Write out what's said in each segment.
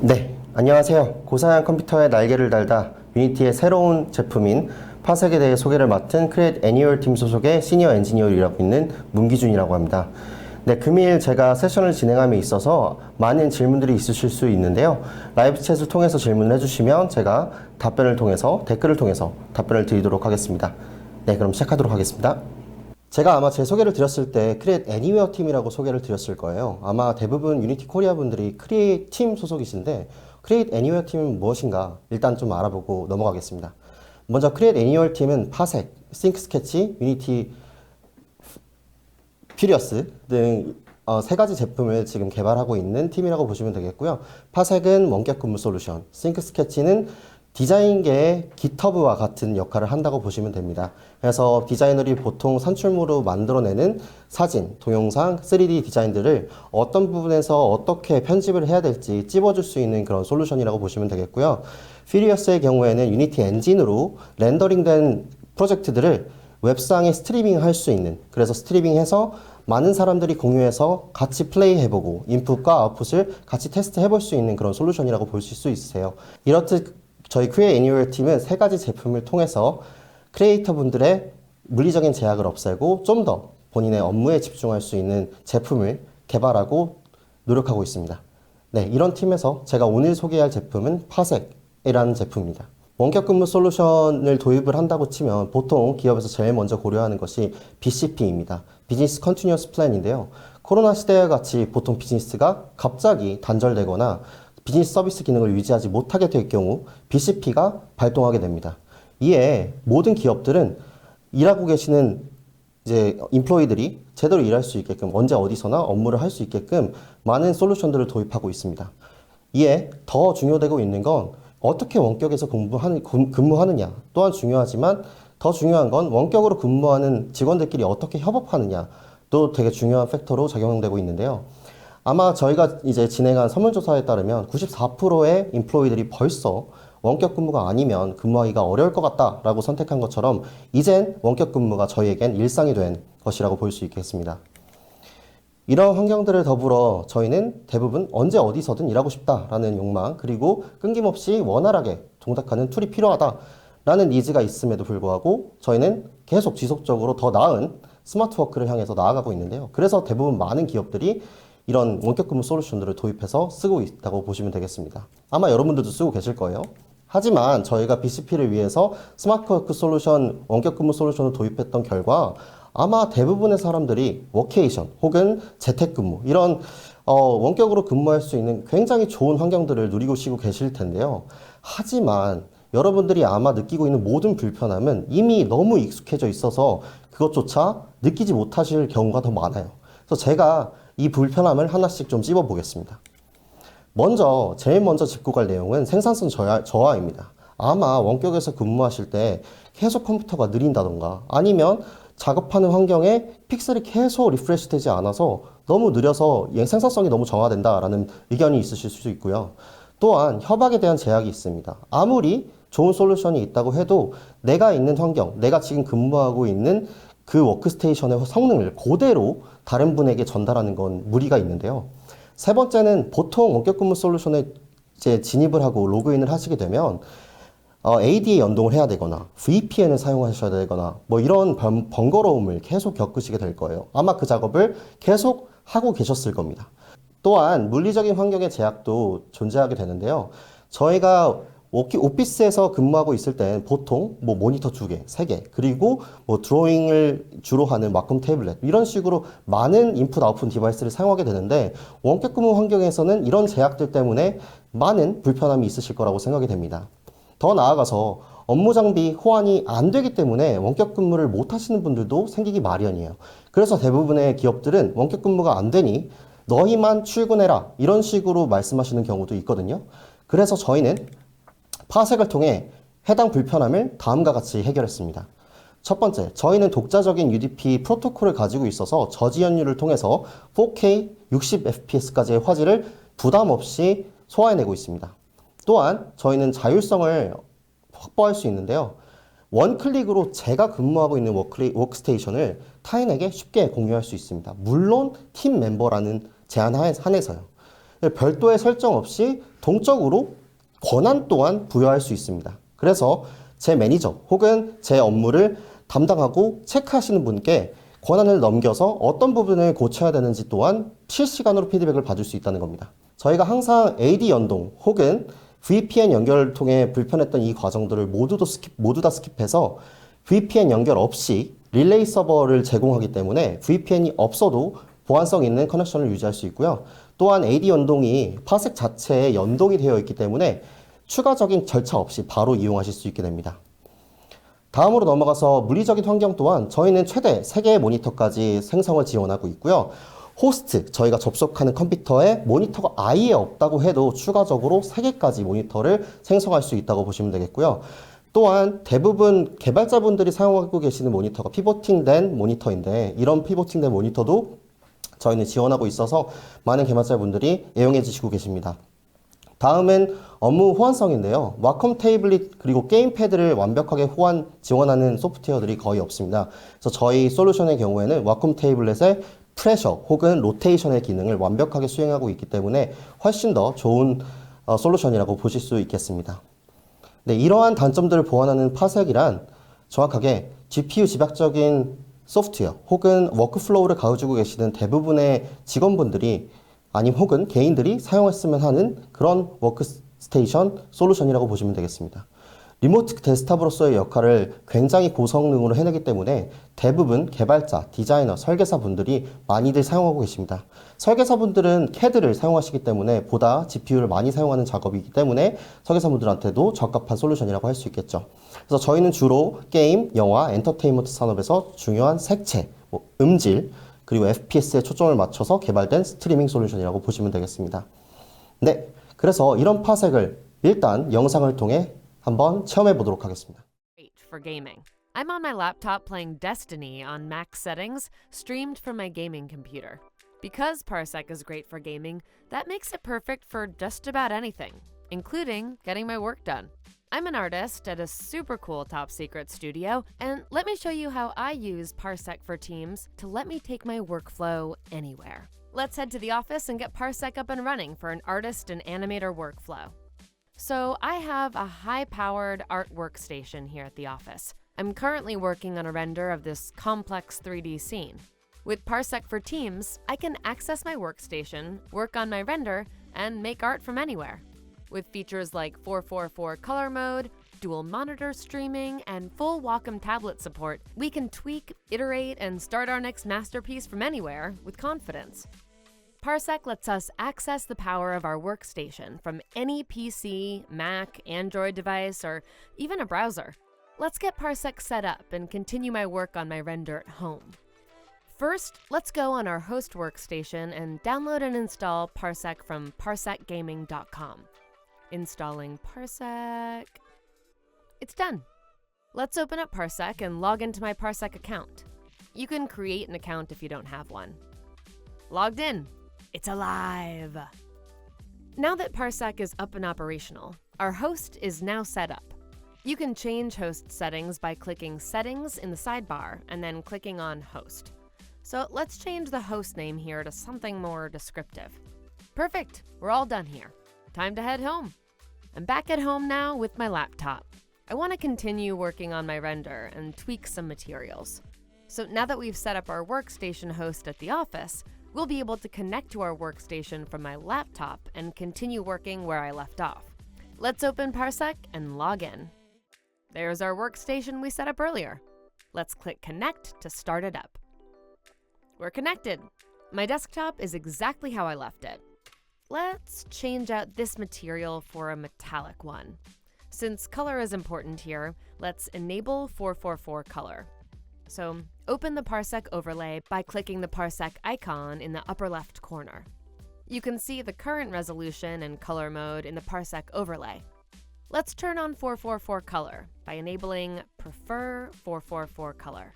네, 안녕하세요. 고사양 컴퓨터의 날개를 달다 유니티의 새로운 제품인 파색에 대해 소개를 맡은 크리에이트 애니얼 팀 소속의 시니어 엔지니어를 일하고 있는 문기준이라고 합니다. 네, 금일 제가 세션을 진행함에 있어서 많은 질문들이 있으실 수 있는데요. 라이브 챗을 통해서 질문을 해주시면 제가 답변을 통해서, 댓글을 통해서 답변을 드리도록 하겠습니다. 네, 그럼 시작하도록 하겠습니다. 제가 아마 제 소개를 드렸을 때 크리에이트 애니웨어 팀이라고 소개를 드렸을 거예요. 아마 대부분 유니티 코리아 분들이 크리에이트 팀 소속이신데 크리에이트 애니웨어 팀은 무엇인가 일단 좀 알아보고 넘어가겠습니다. 먼저 크리에이트 애니웨어 팀은 파색, 싱크 스케치, 유니티 퓨리어스 등 세 가지 제품을 지금 개발하고 있는 팀이라고 보시면 되겠고요. 파색은 원격 근무 솔루션, 싱크 스케치는 디자인계의 깃허브와 같은 역할을 한다고 보시면 됩니다. 그래서 디자이너들이 보통 산출물로 만들어내는 사진, 동영상, 3D 디자인들을 어떤 부분에서 어떻게 편집을 해야 될지 찝어줄 수 있는 그런 솔루션이라고 보시면 되겠고요. 퓨리어스의 경우에는 유니티 엔진으로 렌더링된 프로젝트들을 웹상에 스트리밍 할 수 있는, 그래서 스트리밍해서 많은 사람들이 공유해서 같이 플레이 해보고 인풋과 아웃풋을 같이 테스트 해볼 수 있는 그런 솔루션이라고 보실 수 있으세요. 이렇듯 저희 크리에이트 애니얼 팀은 세 가지 제품을 통해서 크리에이터 분들의 물리적인 제약을 없애고 좀 더 본인의 업무에 집중할 수 있는 제품을 개발하고 노력하고 있습니다. 네, 이런 팀에서 제가 오늘 소개할 제품은 파색이라는 제품입니다. 원격 근무 솔루션을 도입을 한다고 치면 보통 기업에서 제일 먼저 고려하는 것이 BCP입니다. 비즈니스 컨티뉴어스 플랜인데요. 코로나 시대와 같이 보통 비즈니스가 갑자기 단절되거나 비즈니스 서비스 기능을 유지하지 못하게 될 경우 BCP가 발동하게 됩니다. 이에 모든 기업들은 일하고 계시는 이제 인플로이들이 제대로 일할 수 있게끔 언제 어디서나 업무를 할 수 있게끔 많은 솔루션들을 도입하고 있습니다. 이에 더 중요되고 있는 건 어떻게 원격에서 근무하느냐 또한 중요하지만 더 중요한 건 원격으로 근무하는 직원들끼리 어떻게 협업하느냐도 되게 중요한 팩터로 작용되고 있는데요. 아마 저희가 이제 진행한 설문조사에 따르면 94%의 인플로이들이 벌써 원격 근무가 아니면 근무하기가 어려울 것 같다라고 선택한 것처럼 이젠 원격 근무가 저희에겐 일상이 된 것이라고 볼 수 있겠습니다. 이런 환경들을 더불어 저희는 대부분 언제 어디서든 일하고 싶다라는 욕망, 그리고 끊김없이 원활하게 동작하는 툴이 필요하다라는 니즈가 있음에도 불구하고 저희는 계속 지속적으로 더 나은 스마트 워크를 향해서 나아가고 있는데요. 그래서 대부분 많은 기업들이 이런 원격 근무 솔루션들을 도입해서 쓰고 있다고 보시면 되겠습니다. 아마 여러분들도 쓰고 계실 거예요. 하지만 저희가 BCP를 위해서 스마트 워크 솔루션, 원격 근무 솔루션을 도입했던 결과 아마 대부분의 사람들이 워케이션 혹은 재택근무 이런 원격으로 근무할 수 있는 굉장히 좋은 환경들을 누리고 쉬고 계실 텐데요. 하지만 여러분들이 아마 느끼고 있는 모든 불편함은 이미 너무 익숙해져 있어서 그것조차 느끼지 못하실 경우가 더 많아요. 그래서 제가 이 불편함을 하나씩 좀 찝어 보겠습니다. 제일 먼저 짚고 갈 내용은 생산성 저하입니다. 아마 원격에서 근무하실 때 계속 컴퓨터가 느린다던가 아니면 작업하는 환경에 픽셀이 계속 리프레시 되지 않아서 너무 느려서 생산성이 너무 저하된다라는 의견이 있으실 수 있고요. 또한 협약에 대한 제약이 있습니다. 아무리 좋은 솔루션이 있다고 해도 내가 있는 환경, 내가 지금 근무하고 있는 그 워크스테이션의 성능을 그대로 다른 분에게 전달하는 건 무리가 있는데요. 세 번째는 보통 원격 근무 솔루션에 이제 진입을 하고 로그인을 하시게 되면 AD에 연동을 해야 되거나 VPN을 사용하셔야 되거나 뭐 이런 번거로움을 계속 겪으시게 될 거예요. 아마 그 작업을 계속 하고 계셨을 겁니다. 또한 물리적인 환경의 제약도 존재하게 되는데요. 저희가 오피스에서 근무하고 있을 땐 보통 뭐 모니터 2개, 3개, 그리고 뭐 드로잉을 주로 하는 와콤 태블릿 이런 식으로 많은 인풋 아웃풋 디바이스를 사용하게 되는데 원격 근무 환경에서는 이런 제약들 때문에 많은 불편함이 있으실 거라고 생각이 됩니다. 더 나아가서 업무 장비 호환이 안 되기 때문에 원격 근무를 못 하시는 분들도 생기기 마련이에요. 그래서 대부분의 기업들은 원격 근무가 안 되니 너희만 출근해라 이런 식으로 말씀하시는 경우도 있거든요. 그래서 저희는 파색을 통해 해당 불편함을 다음과 같이 해결했습니다. 첫 번째, 저희는 독자적인 UDP 프로토콜을 가지고 있어서 저지 연율을 통해서 4K 60fps까지의 화질을 부담 없이 소화해내고 있습니다. 또한 저희는 자율성을 확보할 수 있는데요. 원클릭으로 제가 근무하고 있는 워크스테이션을 타인에게 쉽게 공유할 수 있습니다. 물론 팀 멤버라는 제한 한해서요. 별도의 설정 없이 동적으로 권한 또한 부여할 수 있습니다. 그래서 제 매니저 혹은 제 업무를 담당하고 체크하시는 분께 권한을 넘겨서 어떤 부분을 고쳐야 되는지 또한 실시간으로 피드백을 받을 수 있다는 겁니다. 저희가 항상 AD 연동 혹은 VPN 연결을 통해 불편했던 이 과정들을 모두 다 스킵해서 VPN 연결 없이 릴레이 서버를 제공하기 때문에 VPN이 없어도 보안성 있는 커넥션을 유지할 수 있고요. 또한 AD 연동이 파색 자체에 연동이 되어 있기 때문에 추가적인 절차 없이 바로 이용하실 수 있게 됩니다. 다음으로 넘어가서 물리적인 환경 또한 저희는 최대 3개의 모니터까지 생성을 지원하고 있고요. 호스트, 저희가 접속하는 컴퓨터에 모니터가 아예 없다고 해도 추가적으로 3개까지 모니터를 생성할 수 있다고 보시면 되겠고요. 또한 대부분 개발자분들이 사용하고 계시는 모니터가 피보팅된 모니터인데 이런 피보팅된 모니터도 저희는 지원하고 있어서 많은 개발자분들이 애용해 주시고 계십니다. 다음은 업무 호환성인데요. 와컴 태블릿 그리고 게임패드를 완벽하게 지원하는 소프트웨어들이 거의 없습니다. 그래서 저희 솔루션의 경우에는 와컴 태블릿의 프레셔 혹은 로테이션의 기능을 완벽하게 수행하고 있기 때문에 훨씬 더 좋은 솔루션이라고 보실 수 있겠습니다. 네, 이러한 단점들을 보완하는 파색이란 정확하게 GPU 집약적인 소프트웨어 혹은 워크플로우를 가지고 계시는 대부분의 직원분들이 혹은 개인들이 사용했으면 하는 그런 워크스테이션 솔루션이라고 보시면 되겠습니다. 리모트 데스크탑으로서의 역할을 굉장히 고성능으로 해내기 때문에 대부분 개발자, 디자이너, 설계사 분들이 많이들 사용하고 계십니다. 설계사 분들은 CAD를 사용하시기 때문에 보다 GPU를 많이 사용하는 작업이기 때문에 설계사 분들한테도 적합한 솔루션이라고 할 수 있겠죠. 그래서 저희는 주로 게임, 영화, 엔터테인먼트 산업에서 중요한 색채, 음질, 그리고 FPS에 초점을 맞춰서 개발된 스트리밍 솔루션이라고 보시면 되겠습니다. 네, 그래서 이런 파색을 일단 영상을 통해 한번 체험해 보도록 하겠습니다. For gaming. I'm on my laptop playing Destiny on max settings, streamed from my gaming computer. Because Parsec is great for gaming, that makes it perfect for just about anything, including getting my work done. I'm an artist at a super cool top secret studio, and let me show you how I use Parsec for Teams to let me take my workflow anywhere. Let's head to the office and get Parsec up and running for an artist and animator workflow. So I have a high-powered art workstation here at the office. I'm currently working on a render of this complex 3D scene. With Parsec for Teams, I can access my workstation, work on my render, and make art from anywhere. With features like 444 color mode, dual monitor streaming, and full Wacom tablet support, we can tweak, iterate, and start our next masterpiece from anywhere with confidence. Parsec lets us access the power of our workstation from any PC, Mac, Android device, or even a browser. Let's get Parsec set up and continue my work on my render at home. First, let's go on our host workstation and download and install Parsec from parsecgaming.com. Installing Parsec. It's done. Let's open up Parsec and log into my Parsec account. You can create an account if you don't have one. Logged in. It's alive! Now that Parsec is up and operational, our host is now set up. You can change host settings by clicking Settings in the sidebar and then clicking on Host. So let's change the host name here to something more descriptive. Perfect! We're all done here. Time to head home. I'm back at home now with my laptop. I want to continue working on my render and tweak some materials. So now that we've set up our workstation host at the office, we'll be able to connect to our workstation from my laptop and continue working where I left off. Let's open Parsec and log in. There's our workstation we set up earlier. Let's click Connect to start it up. We're connected. My desktop is exactly how I left it. Let's change out this material for a metallic one. Since color is important here, let's enable 444 color. So open the Parsec overlay by clicking the Parsec icon in the upper left corner. You can see the current resolution and color mode in the Parsec overlay. Let's turn on 444 color by enabling Prefer 444 color.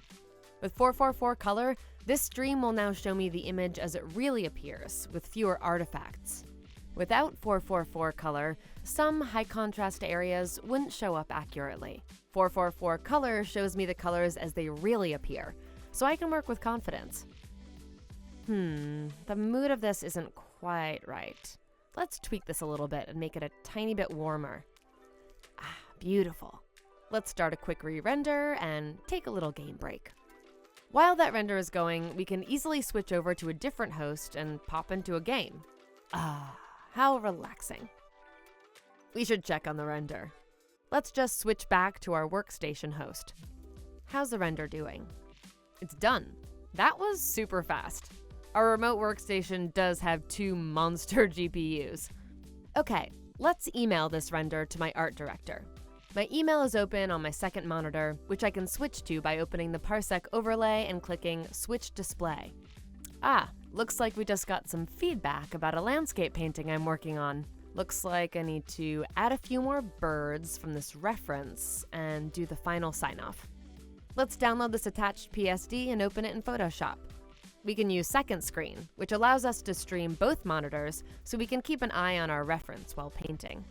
With 444 color, this stream will now show me the image as it really appears, with fewer artifacts. Without 444 color, some high contrast areas wouldn't show up accurately. 444 color shows me the colors as they really appear, so I can work with confidence. The mood of this isn't quite right. Let's tweak this a little bit and make it a tiny bit warmer. Ah, beautiful. Let's start a quick re-render and take a little game break. While that render is going, we can easily switch over to a different host and pop into a game. Ah, how relaxing. We should check on the render. Let's just switch back to our workstation host. How's the render doing? It's done. That was super fast. Our remote workstation does have 2 monster GPUs. Okay, let's email this render to my art director. My email is open on my second monitor, which I can switch to by opening the Parsec overlay and clicking Switch Display. Ah, looks like we just got some feedback about a landscape painting I'm working on. Looks like I need to add a few more birds from this reference and do the final sign-off. Let's download this attached PSD and open it in Photoshop. We can use second screen, which allows us to stream both monitors so we can keep an eye on our reference while painting.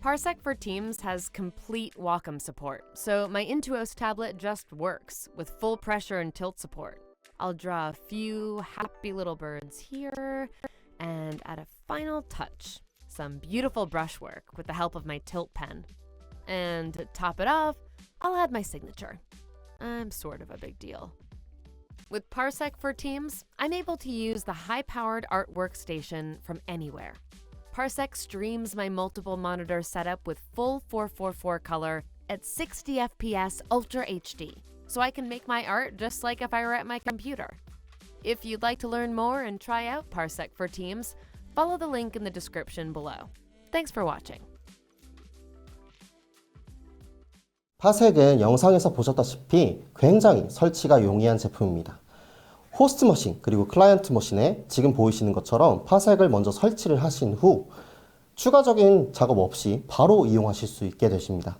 Parsec for Teams has complete Wacom support, so my Intuos tablet just works with full pressure and tilt support. I'll draw a few happy little birds here and add a final touch, some beautiful brushwork with the help of my tilt pen. And to top it off, I'll add my signature. I'm sort of a big deal. With Parsec for Teams, I'm able to use the high-powered art workstation from anywhere. Parsec streams my multiple monitor setup with full 444 color at 60 FPS Ultra HD, so I can make my art just like if I were at my computer. If you'd like to learn more and try out Parsec for Teams, follow the link in the description below. Thanks for watching. 파색은 영상에서 보셨다시피 굉장히 설치가 용이한 제품입니다. 호스트 머신 그리고 클라이언트 머신에 지금 보이시는 것처럼 파색을 먼저 설치를 하신 후 추가적인 작업 없이 바로 이용하실 수 있게 되십니다.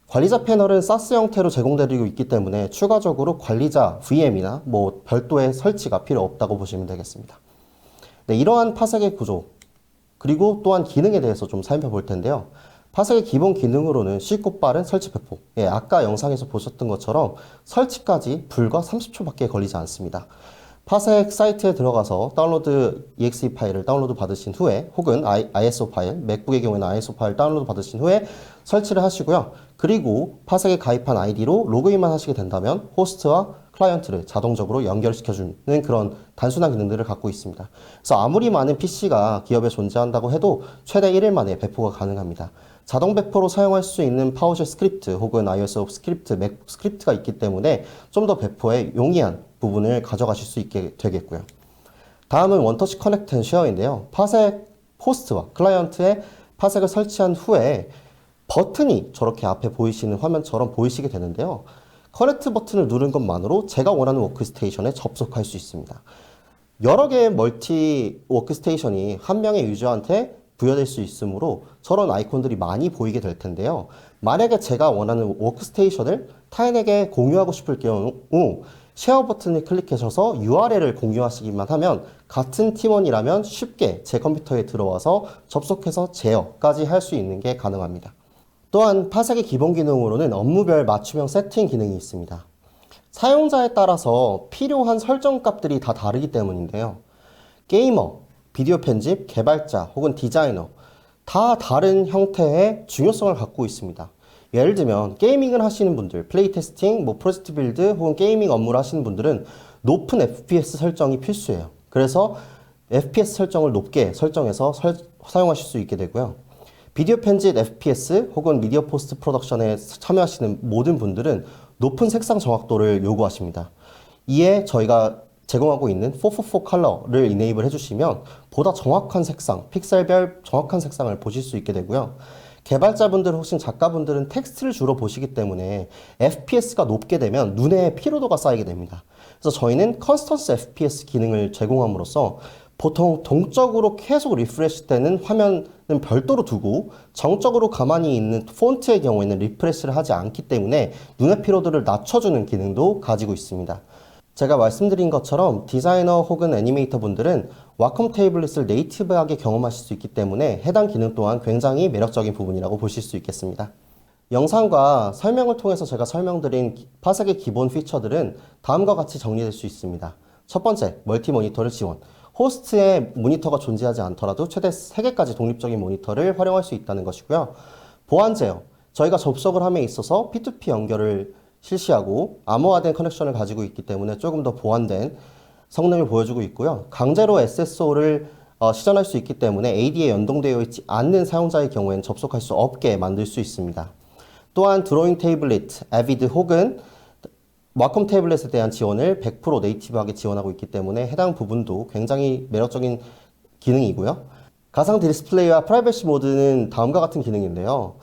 관리자 패널은 사스 형태로 제공되고 있기 때문에 추가적으로 관리자 VM이나 별도의 설치가 필요 없다고 보시면 되겠습니다. 네, 이러한 파색의 구조 그리고 또한 기능에 대해서 좀 살펴볼 텐데요. 파색의 기본 기능으로는 쉽고 빠른 설치 배포. 아까 영상에서 보셨던 것처럼 설치까지 불과 30초밖에 걸리지 않습니다. 파색 사이트에 들어가서 다운로드 exe 파일을 다운로드 받으신 후에 혹은 ISO 파일, 맥북의 경우에는 ISO 파일 다운로드 받으신 후에 설치를 하시고요. 그리고 파색에 가입한 아이디로 로그인만 하시게 된다면 호스트와 클라이언트를 자동적으로 연결시켜주는 그런 단순한 기능들을 갖고 있습니다. 그래서 아무리 많은 PC가 기업에 존재한다고 해도 최대 1일 만에 배포가 가능합니다. 자동 배포로 사용할 수 있는 파워쉘 스크립트 혹은 iOS 스크립트, 맥북 스크립트가 있기 때문에 좀 더 배포에 용이한 부분을 가져가실 수 있게 되겠고요. 다음은 원터치 커넥트 앤 쉐어인데요. 파색 호스트와 클라이언트에 파색을 설치한 후에 버튼이 저렇게 앞에 보이시는 화면처럼 보이시게 되는데요. 커넥트 버튼을 누른 것만으로 제가 원하는 워크스테이션에 접속할 수 있습니다. 여러 개의 멀티 워크스테이션이 한 명의 유저한테 부여될 수 있으므로 저런 아이콘들이 많이 보이게 될 텐데요. 만약에 제가 원하는 워크스테이션을 타인에게 공유하고 싶을 경우 쉐어 버튼을 클릭하셔서 URL을 공유하시기만 하면 같은 팀원이라면 쉽게 제 컴퓨터에 들어와서 접속해서 제어까지 할 수 있는 게 가능합니다. 또한 파색의 기본 기능으로는 업무별 맞춤형 세팅 기능이 있습니다. 사용자에 따라서 필요한 설정 값들이 다 다르기 때문인데요. 게이머, 비디오 편집, 개발자 혹은 디자이너 다 다른 형태의 중요성을 갖고 있습니다. 예를 들면 게이밍을 하시는 분들, 플레이 테스팅, 프로젝트 빌드 혹은 게이밍 업무를 하시는 분들은 높은 FPS 설정이 필수예요. 그래서 FPS 설정을 높게 설정해서 사용하실 수 있게 되고요. 비디오 편집 FPS 혹은 미디어 포스트 프로덕션에 참여하시는 모든 분들은 높은 색상 정확도를 요구하십니다. 이에 저희가 제공하고 있는 444 컬러를 이네이블 해주시면 보다 정확한 색상, 픽셀별 정확한 색상을 보실 수 있게 되고요. 개발자분들 혹은 작가분들은 텍스트를 주로 보시기 때문에 FPS가 높게 되면 눈에 피로도가 쌓이게 됩니다. 그래서 저희는 컨스턴스 FPS 기능을 제공함으로써 보통 동적으로 계속 리프레시 되는 화면은 별도로 두고 정적으로 가만히 있는 폰트의 경우에는 리프레시를 하지 않기 때문에 눈의 피로도를 낮춰주는 기능도 가지고 있습니다. 제가 말씀드린 것처럼 디자이너 혹은 애니메이터 분들은 와컴 테이블릿을 네이티브하게 경험하실 수 있기 때문에 해당 기능 또한 굉장히 매력적인 부분이라고 보실 수 있겠습니다. 영상과 설명을 통해서 제가 설명드린 파색의 기본 피처들은 다음과 같이 정리될 수 있습니다. 첫 번째, 멀티 모니터를 지원. 호스트에 모니터가 존재하지 않더라도 최대 3개까지 독립적인 모니터를 활용할 수 있다는 것이고요. 보안 제어. 저희가 접속을 함에 있어서 P2P 연결을 실시하고 암호화된 커넥션을 가지고 있기 때문에 조금 더 보완된 성능을 보여주고 있고요. 강제로 SSO를 시전할 수 있기 때문에 AD에 연동되어 있지 않는 사용자의 경우에는 접속할 수 없게 만들 수 있습니다. 또한 드로잉 태블릿, Avid 혹은 와컴 태블릿에 대한 지원을 100% 네이티브하게 지원하고 있기 때문에 해당 부분도 굉장히 매력적인 기능이고요. 가상 디스플레이와 프라이버시 모드는 다음과 같은 기능인데요.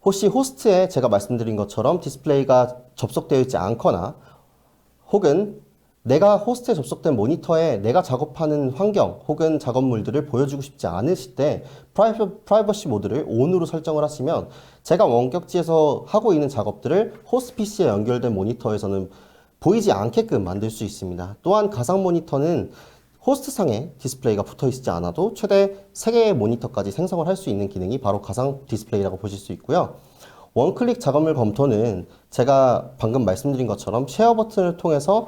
혹시 호스트에 제가 말씀드린 것처럼 디스플레이가 접속되어 있지 않거나 혹은 내가 호스트에 접속된 모니터에 내가 작업하는 환경 혹은 작업물들을 보여주고 싶지 않으실 때 프라이버시 모드를 ON으로 설정을 하시면 제가 원격지에서 하고 있는 작업들을 호스트 PC에 연결된 모니터에서는 보이지 않게끔 만들 수 있습니다. 또한 가상 모니터는 호스트상에 디스플레이가 붙어 있지 않아도 최대 3개의 모니터까지 생성을 할 수 있는 기능이 바로 가상 디스플레이라고 보실 수 있고요. 원클릭 작업물 검토는 제가 방금 말씀드린 것처럼 쉐어 버튼을 통해서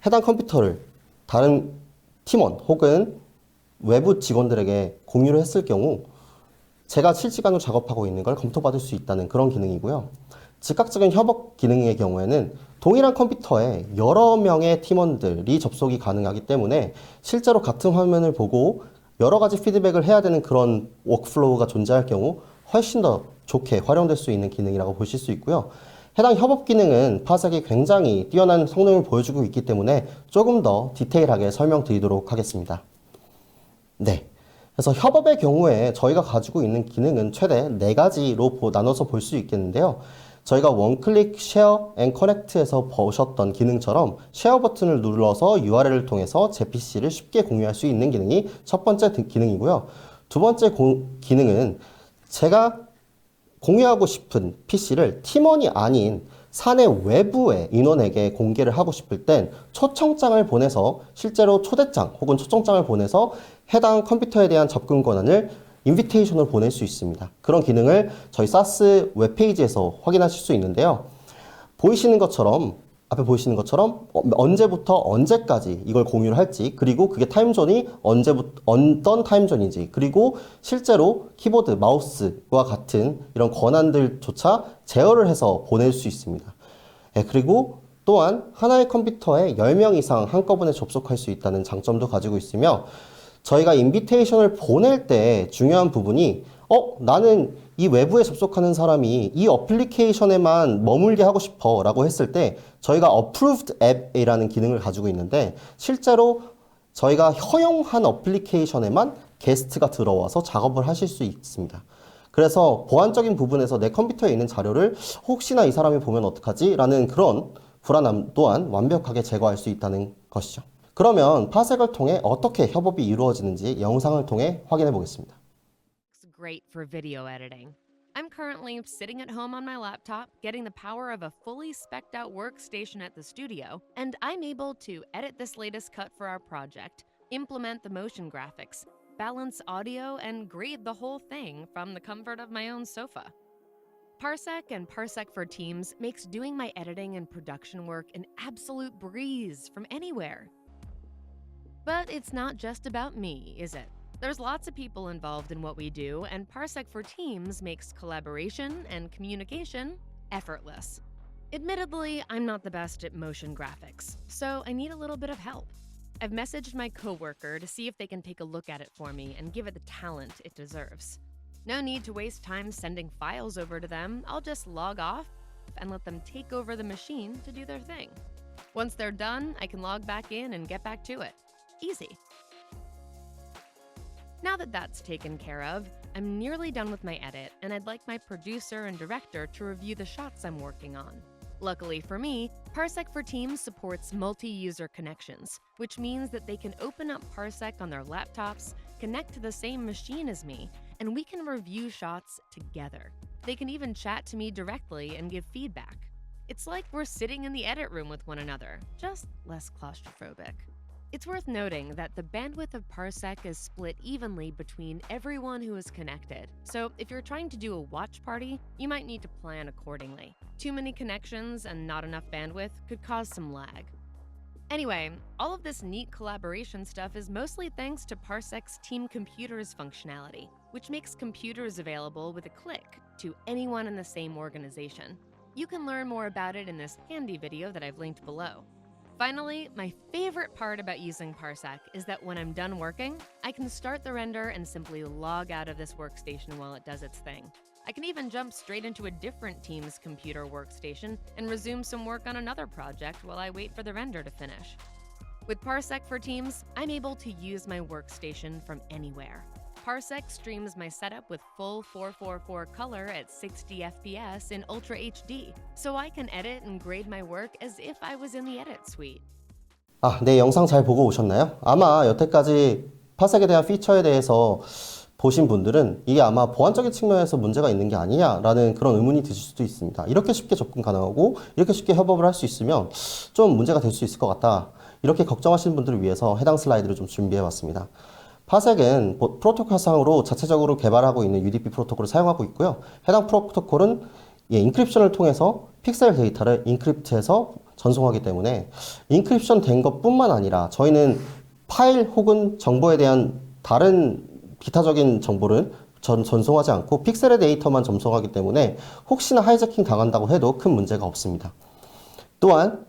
해당 컴퓨터를 다른 팀원 혹은 외부 직원들에게 공유를 했을 경우 제가 실시간으로 작업하고 있는 걸 검토받을 수 있다는 그런 기능이고요. 즉각적인 협업 기능의 경우에는 동일한 컴퓨터에 여러 명의 팀원들이 접속이 가능하기 때문에 실제로 같은 화면을 보고 여러 가지 피드백을 해야 되는 그런 워크플로우가 존재할 경우 훨씬 더 좋게 활용될 수 있는 기능이라고 보실 수 있고요. 해당 협업 기능은 파색이 굉장히 뛰어난 성능을 보여주고 있기 때문에 조금 더 디테일하게 설명드리도록 하겠습니다. 네. 그래서 협업의 경우에 저희가 가지고 있는 기능은 최대 4가지로 나눠서 볼 수 있겠는데요. 저희가 원클릭 쉐어 앤 커넥트에서 보셨던 기능처럼 쉐어 버튼을 눌러서 URL을 통해서 제 PC를 쉽게 공유할 수 있는 기능이 첫 번째 기능이고요. 두 번째 기능은 제가 공유하고 싶은 PC를 팀원이 아닌 사내 외부의 인원에게 공개를 하고 싶을 땐 초청장을 보내서 실제로 초대장 혹은 초청장을 보내서 해당 컴퓨터에 대한 접근 권한을 인비테이션을 보낼 수 있습니다. 그런 기능을 저희 사스 웹페이지에서 확인하실 수 있는데요. 앞에 보이시는 것처럼 언제부터 언제까지 이걸 공유를 할지, 그리고 그게 타임존이 어떤 타임존인지, 그리고 실제로 키보드, 마우스와 같은 이런 권한들조차 제어를 해서 보낼 수 있습니다. 그리고 또한 하나의 컴퓨터에 10명 이상 한꺼번에 접속할 수 있다는 장점도 가지고 있으며 저희가 인비테이션을 보낼 때 중요한 부분이 나는 이 외부에 접속하는 사람이 이 어플리케이션에만 머물게 하고 싶어 라고 했을 때 저희가 Approved App이라는 기능을 가지고 있는데 실제로 저희가 허용한 어플리케이션에만 게스트가 들어와서 작업을 하실 수 있습니다. 그래서 보안적인 부분에서 내 컴퓨터에 있는 자료를 혹시나 이 사람이 보면 어떡하지? 라는 그런 불안함 또한 완벽하게 제거할 수 있다는 것이죠. 그러면 파색을 통해 어떻게 협업이 이루어지는지 영상을 통해 확인해 보겠습니다. It's great for video editing. I'm currently sitting at home on my laptop, getting the power of a fully spec'd out workstation at the studio, and I'm able to edit this latest cut for our project, implement the motion graphics, balance audio, and grade the whole thing from the comfort of my own sofa. Parsec and Parsec for Teams makes doing my editing and production work an absolute breeze from anywhere. But it's not just about me, is it? There's lots of people involved in what we do, and Parsec for Teams makes collaboration and communication effortless. Admittedly, I'm not the best at motion graphics, so I need a little bit of help. I've messaged my coworker to see if they can take a look at it for me and give it the talent it deserves. No need to waste time sending files over to them. I'll just log off and let them take over the machine to do their thing. Once they're done, I can log back in and get back to it. Easy. Now that that's taken care of, I'm nearly done with my edit, and I'd like my producer and director to review the shots I'm working on. Luckily for me, Parsec for Teams supports multi-user connections, which means that they can open up Parsec on their laptops, connect to the same machine as me, and we can review shots together. They can even chat to me directly and give feedback. It's like we're sitting in the edit room with one another, just less claustrophobic. It's worth noting that the bandwidth of Parsec is split evenly between everyone who is connected, so if you're trying to do a watch party, you might need to plan accordingly. Too many connections and not enough bandwidth could cause some lag. Anyway, all of this neat collaboration stuff is mostly thanks to Parsec's Team Computers functionality, which makes computers available with a click to anyone in the same organization. You can learn more about it in this handy video that I've linked below. Finally, my favorite part about using Parsec is that when I'm done working, I can start the render and simply log out of this workstation while it does its thing. I can even jump straight into a different team's computer workstation and resume some work on another project while I wait for the render to finish. With Parsec for Teams, I'm able to use my workstation from anywhere. Parsec streams my setup with full 444 color at 60 FPS in Ultra HD, so I can edit and grade my work as if I was in the edit suite. 네, 영상 잘 보고 오셨나요? 아마 여태까지 파색에 대한 피처에 대해서 보신 분들은 이게 아마 보안적인 측면에서 문제가 있는 게 아니냐라는 그런 의문이 드실 수도 있습니다. 이렇게 쉽게 접근 가능하고 이렇게 쉽게 협업을 할 수 있으면 좀 문제가 될 수 있을 것 같다. 이렇게 걱정하시는 분들을 위해서 해당 슬라이드를 좀 준비해 봤습니다. 파색은 프로토콜상으로 자체적으로 개발하고 있는 UDP 프로토콜을 사용하고 있고요. 해당 프로토콜은 인크립션을 통해서 픽셀 데이터를 인크립트해서 전송하기 때문에 인크립션 된 것뿐만 아니라 저희는 파일 혹은 정보에 대한 다른 기타적인 정보를 전송하지 않고 픽셀의 데이터만 전송하기 때문에 혹시나 하이제킹 당한다고 해도 큰 문제가 없습니다. 또한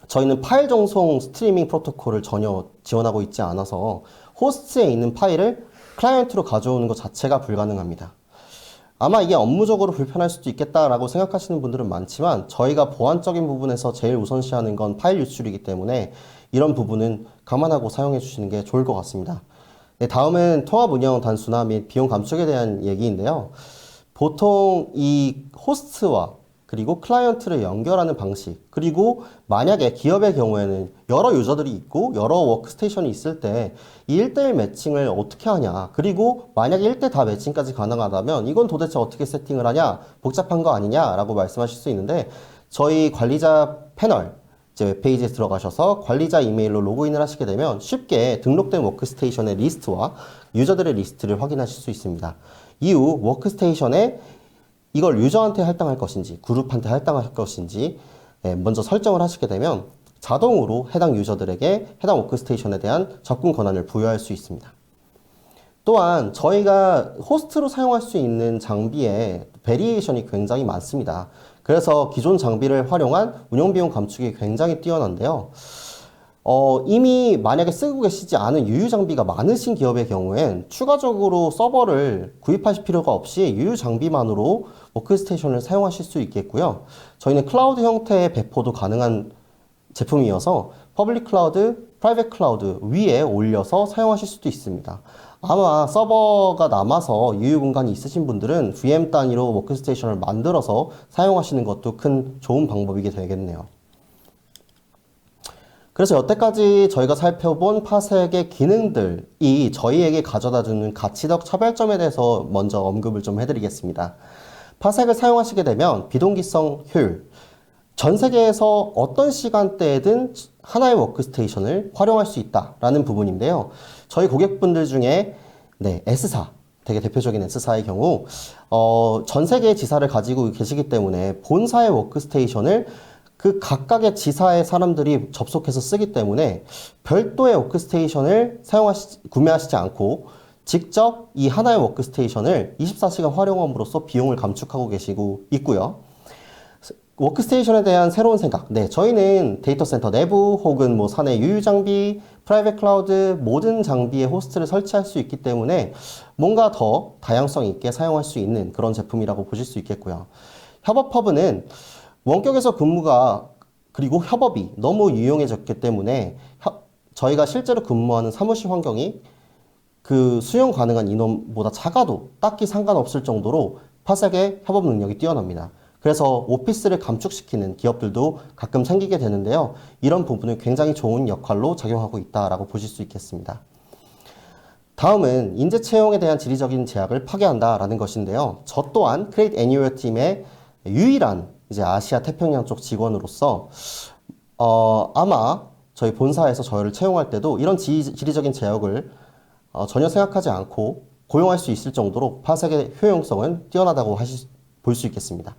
저희는 파일 전송 스트리밍 프로토콜을 전혀 지원하고 있지 않아서 호스트에 있는 파일을 클라이언트로 가져오는 것 자체가 불가능합니다. 아마 이게 업무적으로 불편할 수도 있겠다라고 생각하시는 분들은 많지만 저희가 보안적인 부분에서 제일 우선시하는 건 파일 유출이기 때문에 이런 부분은 감안하고 사용해 주시는 게 좋을 것 같습니다. 네, 다음은 통합 운영 단순화 및 비용 감축에 대한 얘기인데요. 보통 이 호스트와 그리고 클라이언트를 연결하는 방식, 그리고 만약에 기업의 경우에는 여러 유저들이 있고 여러 워크스테이션이 있을 때 이 1대1 매칭을 어떻게 하냐, 그리고 만약에 1대 다 매칭까지 가능하다면 이건 도대체 어떻게 세팅을 하냐, 복잡한 거 아니냐 라고 말씀하실 수 있는데 저희 관리자 패널 이제 웹페이지에 들어가셔서 관리자 이메일로 로그인을 하시게 되면 쉽게 등록된 워크스테이션의 리스트와 유저들의 리스트를 확인하실 수 있습니다. 이후 워크스테이션에 이걸 유저한테 할당할 것인지 그룹한테 할당할 것인지 먼저 설정을 하시게 되면 자동으로 해당 유저들에게 해당 워크스테이션에 대한 접근 권한을 부여할 수 있습니다. 또한 저희가 호스트로 사용할 수 있는 장비에 베리에이션이 굉장히 많습니다. 그래서 기존 장비를 활용한 운영비용 감축이 굉장히 뛰어난데요. 이미 만약에 쓰고 계시지 않은 유유 장비가 많으신 기업의 경우엔 추가적으로 서버를 구입하실 필요가 없이 유유 장비만으로 워크스테이션을 사용하실 수 있겠고요. 저희는 클라우드 형태의 배포도 가능한 제품이어서 퍼블릭 클라우드, 프라이빗 클라우드 위에 올려서 사용하실 수도 있습니다. 아마 서버가 남아서 유유 공간이 있으신 분들은 VM 단위로 워크스테이션을 만들어서 사용하시는 것도 큰 좋은 방법이 되겠네요. 그래서 여태까지 저희가 살펴본 파색의 기능들이 저희에게 가져다주는 가치적 차별점에 대해서 먼저 언급을 좀 해드리겠습니다. 파색을 사용하시게 되면 비동기성 효율, 전 세계에서 어떤 시간대에든 하나의 워크스테이션을 활용할 수 있다라는 부분인데요. 저희 고객분들 중에 S사, 되게 대표적인 S사의 경우 전 세계의 지사를 가지고 계시기 때문에 본사의 워크스테이션을 그 각각의 지사의 사람들이 접속해서 쓰기 때문에 별도의 워크스테이션을 구매하시지 않고 직접 이 하나의 워크스테이션을 24시간 활용함으로써 비용을 감축하고 계시고 있고요. 워크스테이션에 대한 새로운 생각. 저희는 데이터 센터 내부 혹은 사내 유유 장비, 프라이빗 클라우드 모든 장비에 호스트를 설치할 수 있기 때문에 뭔가 더 다양성 있게 사용할 수 있는 그런 제품이라고 보실 수 있겠고요. 협업 허브는 원격에서 근무가 그리고 협업이 너무 유용해졌기 때문에 저희가 실제로 근무하는 사무실 환경이 그 수용 가능한 인원보다 작아도 딱히 상관없을 정도로 파색의 협업 능력이 뛰어납니다. 그래서 오피스를 감축시키는 기업들도 가끔 생기게 되는데요. 이런 부분은 굉장히 좋은 역할로 작용하고 있다라고 보실 수 있겠습니다. 다음은 인재 채용에 대한 지리적인 제약을 파괴한다라는 것인데요. 저 또한 크레이트 애니얼 팀의 유일한 이제 아시아 태평양 쪽 직원으로서 아마 저희 본사에서 저희를 채용할 때도 이런 지리적인 제약을 전혀 생각하지 않고 고용할 수 있을 정도로 파색의 효용성은 뛰어나다고 볼 수 있겠습니다.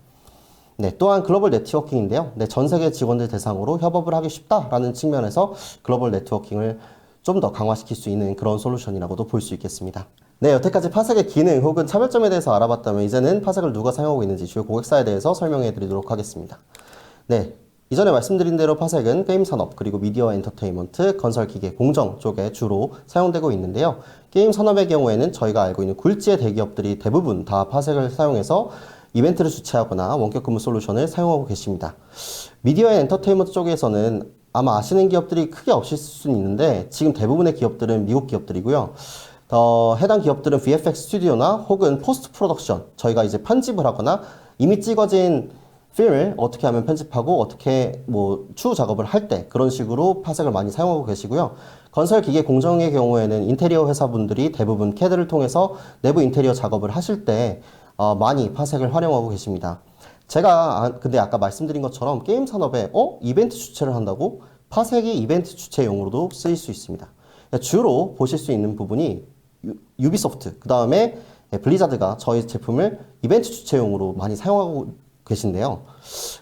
네, 또한 글로벌 네트워킹인데요. 네, 전 세계 직원들 대상으로 협업을 하기 쉽다라는 측면에서 글로벌 네트워킹을 좀 더 강화시킬 수 있는 그런 솔루션이라고도 볼 수 있겠습니다. 네, 여태까지 파색의 기능 혹은 차별점에 대해서 알아봤다면 이제는 파색을 누가 사용하고 있는지 주요 고객사에 대해서 설명해 드리도록 하겠습니다. 네, 이전에 말씀드린 대로 파색은 게임 산업 그리고 미디어 엔터테인먼트, 건설 기계, 공정 쪽에 주로 사용되고 있는데요. 게임 산업의 경우에는 저희가 알고 있는 굴지의 대기업들이 대부분 다 파색을 사용해서 이벤트를 주최하거나 원격 근무 솔루션을 사용하고 계십니다. 미디어 앤 엔터테인먼트 쪽에서는 아마 아시는 기업들이 크게 없을 수는 있는데 지금 대부분의 기업들은 미국 기업들이고요. 해당 기업들은 VFX 스튜디오나 혹은 포스트 프로덕션, 저희가 이제 편집을 하거나 이미 찍어진 필름을 어떻게 하면 편집하고 어떻게 추후 작업을 할 때 그런 식으로 파색을 많이 사용하고 계시고요. 건설 기계 공정의 경우에는 인테리어 회사분들이 대부분 CAD를 통해서 내부 인테리어 작업을 하실 때 많이 파색을 활용하고 계십니다. 제가 근데 아까 말씀드린 것처럼 게임 산업에 이벤트 주최를 한다고 파색이 이벤트 주최용으로도 쓰일 수 있습니다. 주로 보실 수 있는 부분이 유비소프트, 그 다음에 블리자드가 저희 제품을 이벤트 주최용으로 많이 사용하고 계신데요.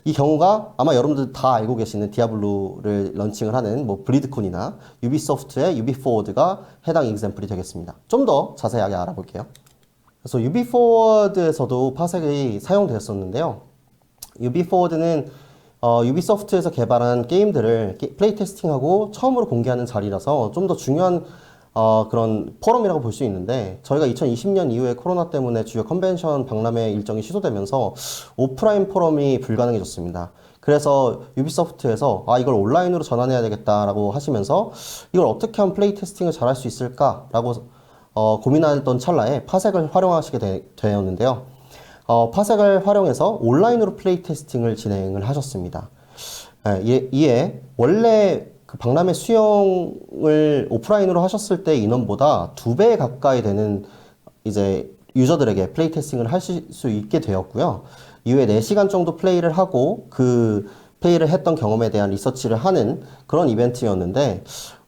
이 경우가 아마 여러분들 다 알고 계시는 디아블로를 런칭을 하는 블리드콘이나 유비소프트의 유비포워드가 해당 example이 되겠습니다. 좀 더 자세하게 알아볼게요. 그래서 유비포워드에서도 파색이 사용되었었는데요. 유비포워드는 유비소프트에서 개발한 게임들을 플레이 테스팅하고 처음으로 공개하는 자리라서 좀 더 중요한 그런 포럼이라고 볼 수 있는데 저희가 2020년 이후에 코로나 때문에 주요 컨벤션 박람회 일정이 취소되면서 오프라인 포럼이 불가능해졌습니다. 그래서 유비소프트에서 이걸 온라인으로 전환해야 되겠다라고 하시면서 이걸 어떻게 하면 플레이 테스팅을 잘할 수 있을까라고 고민하던 찰나에 파색을 활용하시게 되었는데요. 파색을 활용해서 온라인으로 플레이 테스팅을 진행을 하셨습니다. 이에 원래 그 박람회 수용을 오프라인으로 하셨을 때 인원보다 2배 가까이 되는 이제 유저들에게 플레이 테스팅을 하실 수 있게 되었고요. 이후에 4시간 정도 플레이를 하고 그 플레이를 했던 경험에 대한 리서치를 하는 그런 이벤트였는데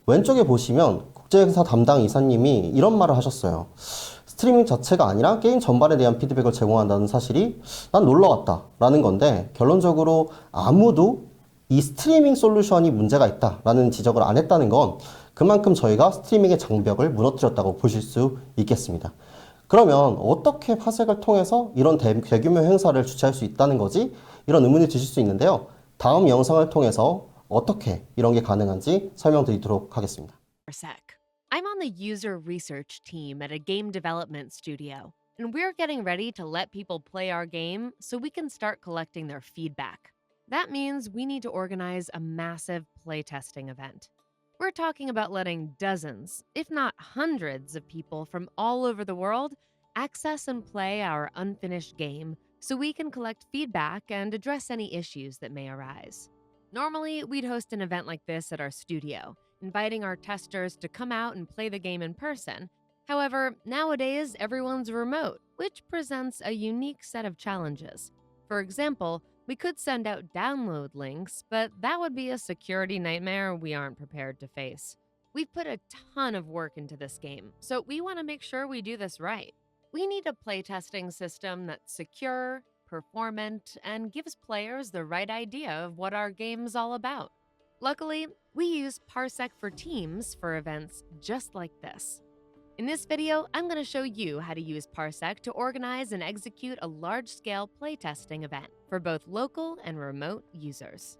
왼쪽에 보시면 국제행사 담당 이사님이 이런 말을 하셨어요. 스트리밍 자체가 아니라 게임 전반에 대한 피드백을 제공한다는 사실이 난 놀라웠다 라는 건데 결론적으로 아무도 이 스트리밍 솔루션이 문제가 있다라는 지적을 안 했다는 건 그만큼 저희가 스트리밍의 장벽을 무너뜨렸다고 보실 수 있겠습니다. 그러면 어떻게 파색을 통해서 이런 대규모 행사를 주최할 수 있다는 거지? 이런 의문이 드실 수 있는데요. 다음 영상을 통해서 어떻게 이런 게 가능한지 설명드리도록 하겠습니다. Parsec. I'm on the user research team at a game development studio, and we're getting ready to let people play our game so we can start collecting their feedback. That means we need to organize a massive playtesting event. We're talking about letting dozens, if not hundreds, of people from all over the world access and play our unfinished game so we can collect feedback and address any issues that may arise. Normally, we'd host an event like this at our studio, inviting our testers to come out and play the game in person. However, nowadays everyone's remote, which presents a unique set of challenges. For example, we could send out download links, but that would be a security nightmare we aren't prepared to face. We've put a ton of work into this game, so we want to make sure we do this right. We need a playtesting system that's secure, performant, and gives players the right idea of what our game's all about. Luckily, we use Parsec for Teams for events just like this. In this video, I'm going to show you how to use Parsec to organize and execute a large-scale playtesting event for both local and remote users.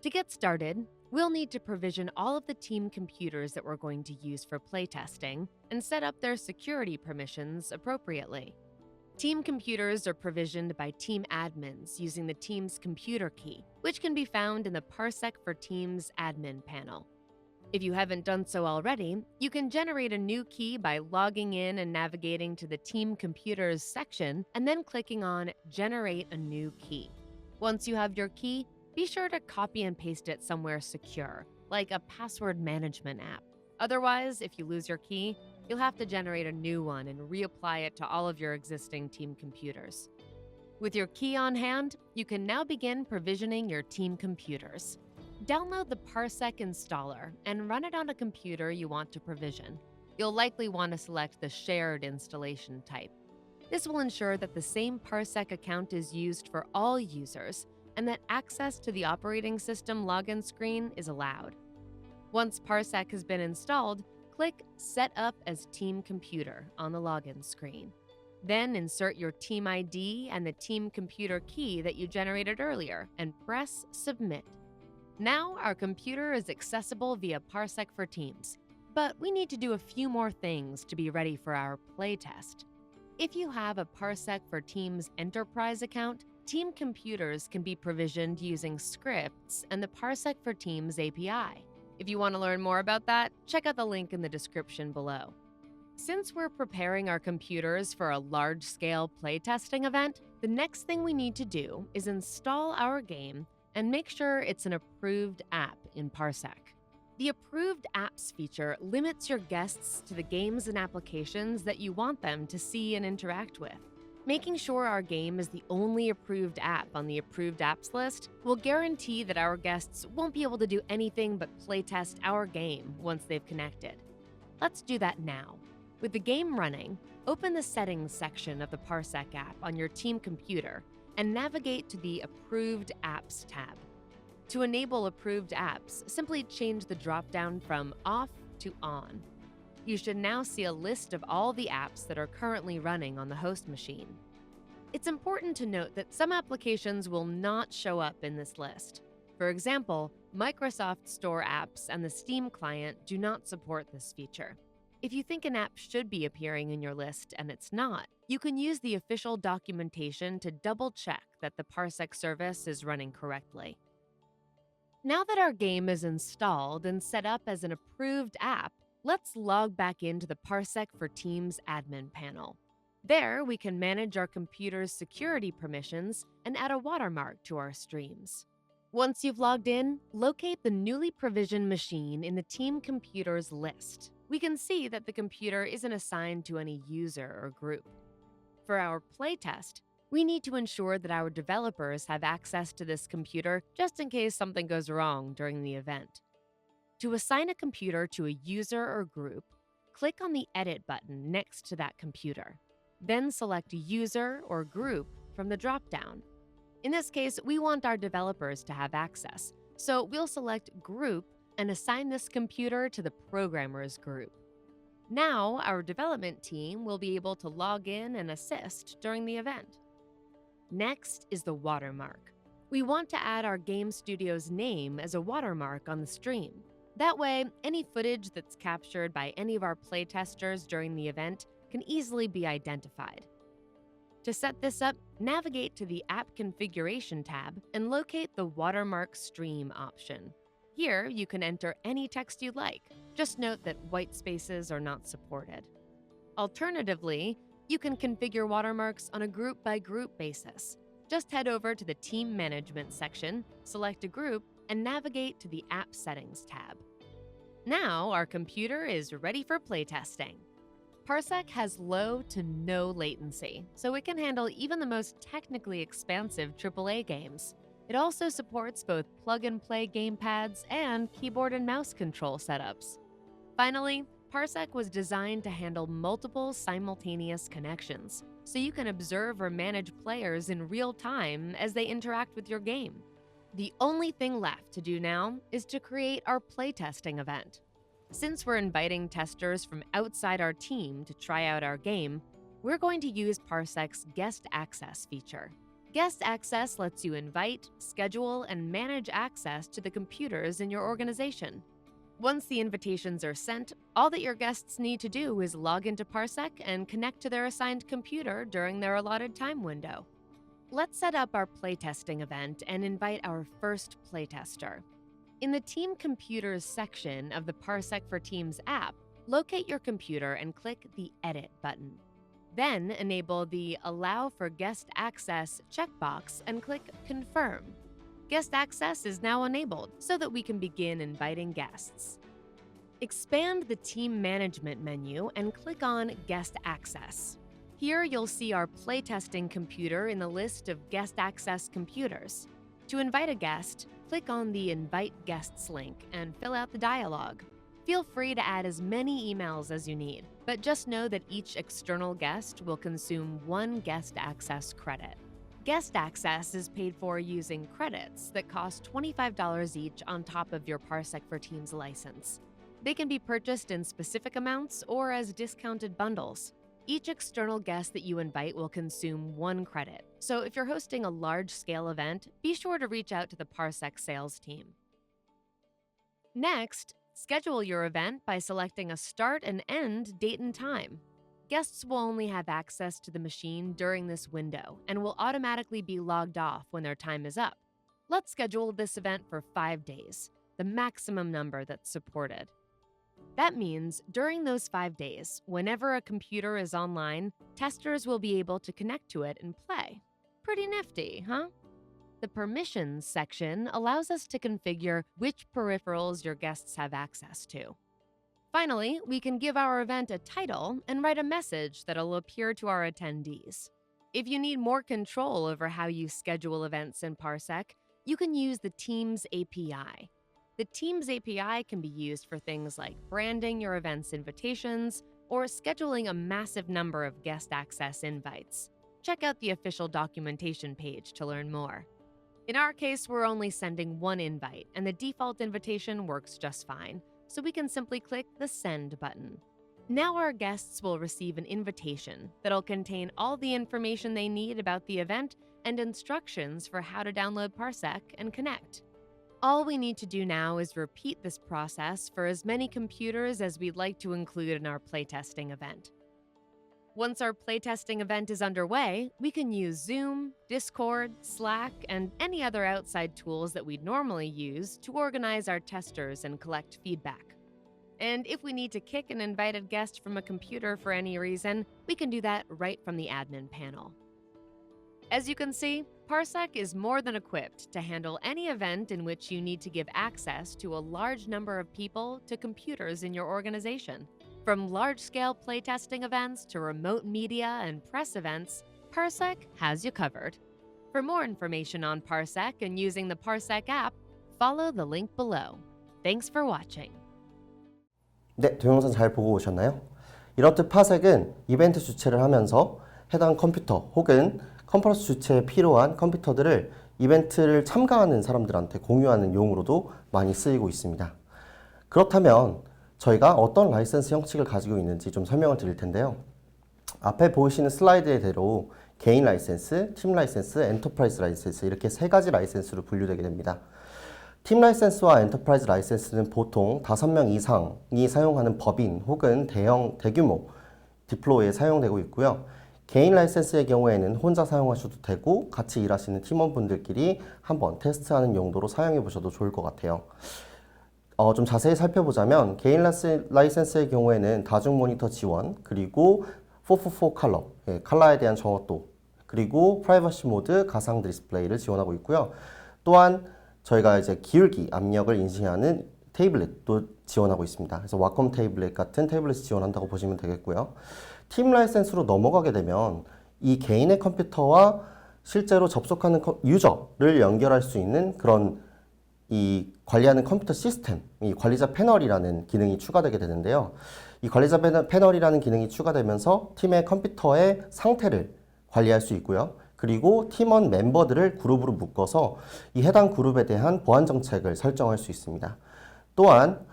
To get started, we'll need to provision all of the team computers that we're going to use for playtesting and set up their security permissions appropriately. Team computers are provisioned by team admins using the team's computer key, which can be found in the Parsec for Teams admin panel. If you haven't done so already, you can generate a new key by logging in and navigating to the Team Computers section and then clicking on Generate a New Key. Once you have your key, be sure to copy and paste it somewhere secure, like a password management app. Otherwise, if you lose your key, you'll have to generate a new one and reapply it to all of your existing team computers. With your key on hand, you can now begin provisioning your team computers. Download the Parsec installer and run it on a computer you want to provision. You'll likely want to select the shared installation type. This will ensure that the same Parsec account is used for all users and that access to the operating system login screen is allowed. Once Parsec has been installed, click Set Up as Team Computer on the login screen. Then insert your team ID and the team computer key that you generated earlier and press Submit. Now our computer is accessible via Parsec for Teams, but we need to do a few more things to be ready for our playtest. If you have a Parsec for Teams Enterprise account, team computers can be provisioned using scripts and the Parsec for Teams API. If you want to learn more about that, check out the link in the description below. Since we're preparing our computers for a large-scale playtesting event, the next thing we need to do is install our game and make sure it's an approved app in Parsec. The Approved Apps feature limits your guests to the games and applications that you want them to see and interact with. Making sure our game is the only approved app on the Approved Apps list will guarantee that our guests won't be able to do anything but playtest our game once they've connected. Let's do that now. With the game running, open the Settings section of the Parsec app on your team computer and navigate to the Approved Apps tab. To enable approved apps, simply change the drop-down from Off to On. You should now see a list of all the apps that are currently running on the host machine. It's important to note that some applications will not show up in this list. For example, Microsoft Store apps and the Steam client do not support this feature. If you think an app should be appearing in your list and it's not, you can use the official documentation to double-check that the Parsec service is running correctly. Now that our game is installed and set up as an approved app, let's log back into the Parsec for Teams admin panel. There, we can manage our computer's security permissions and add a watermark to our streams. Once you've logged in, locate the newly provisioned machine in the team computers list. We can see that the computer isn't assigned to any user or group. For our playtest, we need to ensure that our developers have access to this computer just in case something goes wrong during the event. To assign a computer to a user or group, click on the Edit button next to that computer. Then select User or Group from the drop-down. In this case, we want our developers to have access, so we'll select Group and assign this computer to the Programmers group. Now, our development team will be able to log in and assist during the event. Next is the watermark. We want to add our game studio's name as a watermark on the stream. That way, any footage that's captured by any of our playtesters during the event can easily be identified. To set this up, navigate to the App Configuration tab and locate the Watermark Stream option. Here, you can enter any text you'd like. Just note that white spaces are not supported. Alternatively, you can configure watermarks on a group-by-group basis. Just head over to the Team Management section, select a group, and navigate to the App Settings tab. Now, our computer is ready for playtesting. Parsec has low to no latency, so it can handle even the most technically expansive AAA games. It also supports both plug-and-play gamepads and keyboard and mouse control setups. Finally, Parsec was designed to handle multiple simultaneous connections, so you can observe or manage players in real time as they interact with your game. The only thing left to do now is to create our playtesting event. Since we're inviting testers from outside our team to try out our game, we're going to use Parsec's Guest Access feature. Guest Access lets you invite, schedule, and manage access to the computers in your organization. Once the invitations are sent, all that your guests need to do is log into Parsec and connect to their assigned computer during their allotted time window. Let's set up our playtesting event and invite our first playtester. In the Team Computers section of the Parsec for Teams app, locate your computer and click the Edit button. Then enable the Allow for Guest Access checkbox and click Confirm. Guest access is now enabled so that we can begin inviting guests. Expand the Team Management menu and click on Guest Access. Here you'll see our playtesting computer in the list of guest access computers. To invite a guest, click on the Invite Guests link and fill out the dialog. Feel free to add as many emails as you need, but just know that each external guest will consume one guest access credit. Guest access is paid for using credits that cost $25 each on top of your Parsec for Teams license. They can be purchased in specific amounts or as discounted bundles. Each external guest that you invite will consume one credit, so if you're hosting a large-scale event, be sure to reach out to the Parsec sales team. Next, schedule your event by selecting a start and end date and time. Guests will only have access to the machine during this window and will automatically be logged off when their time is up. Let's schedule this event for 5 days, the maximum number that's supported. That means during those 5 days, whenever a computer is online, testers will be able to connect to it and play. Pretty nifty, huh? The Permissions section allows us to configure which peripherals your guests have access to. Finally, we can give our event a title and write a message that'll appear to our attendees. If you need more control over how you schedule events in Parsec, you can use the Teams API. The Teams API can be used for things like branding your event's invitations or scheduling a massive number of guest access invites. Check out the official documentation page to learn more. In our case, we're only sending one invite, and the default invitation works just fine, so we can simply click the Send button. Now our guests will receive an invitation that'll contain all the information they need about the event and instructions for how to download Parsec and connect. All we need to do now is repeat this process for as many computers as we'd like to include in our playtesting event. Once our playtesting event is underway, we can use Zoom, Discord, Slack, and any other outside tools that we'd normally use to organize our testers and collect feedback. And if we need to kick an invited guest from a computer for any reason, we can do that right from the admin panel. As you can see, Parsec is more than equipped to handle any event in which you need to give access to a large number of people to computers in your organization. From large-scale playtesting events to remote media and press events, Parsec has you covered. For more information on Parsec and using the Parsec app, follow the link below. Thanks for watching. 네, 동영상 잘 보고 오셨나요? 이렇듯 파색은 이벤트 주최를 하면서 해당 컴퓨터 혹은 컨퍼런스 주최에 필요한 컴퓨터들을 이벤트를 참가하는 사람들한테 공유하는 용으로도 많이 쓰이고 있습니다. 그렇다면 저희가 어떤 라이센스 형식을 가지고 있는지 좀 설명을 드릴 텐데요. 앞에 보이시는 슬라이드대로 개인 라이센스, 팀 라이센스, 엔터프라이즈 라이센스 이렇게 세 가지 라이센스로 분류되게 됩니다. 팀 라이센스와 엔터프라이즈 라이센스는 보통 5명 이상이 사용하는 법인 혹은 대규모 디플로이에 사용되고 있고요. 개인 라이센스의 경우에는 혼자 사용하셔도 되고 같이 일하시는 팀원분들끼리 한번 테스트하는 용도로 사용해 보셔도 좋을 것 같아요. 좀 자세히 살펴보자면 개인 라이센스의 경우에는 다중 모니터 지원, 그리고 444 컬러, 컬러에 대한 정확도, 그리고 프라이버시 모드, 가상 디스플레이를 지원하고 있고요. 또한 저희가 이제 기울기, 압력을 인식하는 태블릿도 지원하고 있습니다. 그래서 와컴 태블릿 같은 태블릿을 지원한다고 보시면 되겠고요. 팀 라이센스로 넘어가게 되면 이 개인의 컴퓨터와 실제로 접속하는 유저를 연결할 수 있는 그런 이 관리하는 컴퓨터 시스템, 이 관리자 패널이라는 기능이 추가되게 되는데요. 이 관리자 패널이라는 기능이 추가되면서 팀의 컴퓨터의 상태를 관리할 수 있고요. 그리고 팀원 멤버들을 그룹으로 묶어서 이 해당 그룹에 대한 보안 정책을 설정할 수 있습니다. 또한